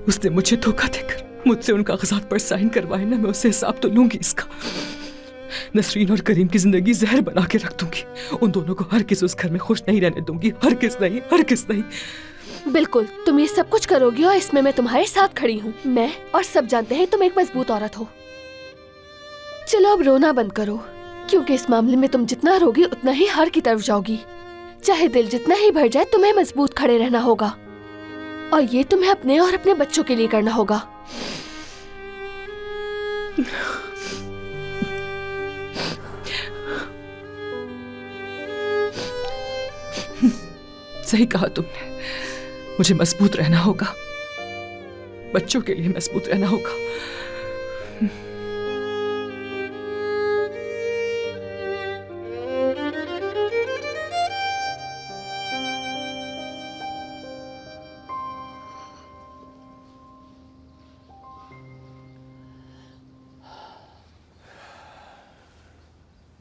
उसने मुझे धोखा देकर मुझसे उन कागजात पर साइन करवाए ना, मैं उससे हिसाब तो लूंगी इसका। नसरीन और करीम की जिंदगी जहर बना के रख दूंगी। उन दोनों को हर किस उस घर में खुश नहीं रहने दूंगी। हर किस नहीं, हर किस नहीं। बिल्कुल, तुम ये सब कुछ करोगी और इसमें मैं तुम्हारे साथ खड़ी हूँ। मैं और सब जानते हैं तुम एक मजबूत औरत हो। चलो अब रोना बंद करो, क्योंकि इस मामले में तुम जितना रोगी उतना ही हार की तरफ जाओगी। चाहे दिल जितना ही भर जाए, तुम्हें मजबूत खड़े रहना होगा, और ये तुम्हें अपने और अपने बच्चों के लिए करना होगा। सही कहा तुमने, मुझे मजबूत रहना होगा, बच्चों के लिए मजबूत रहना होगा।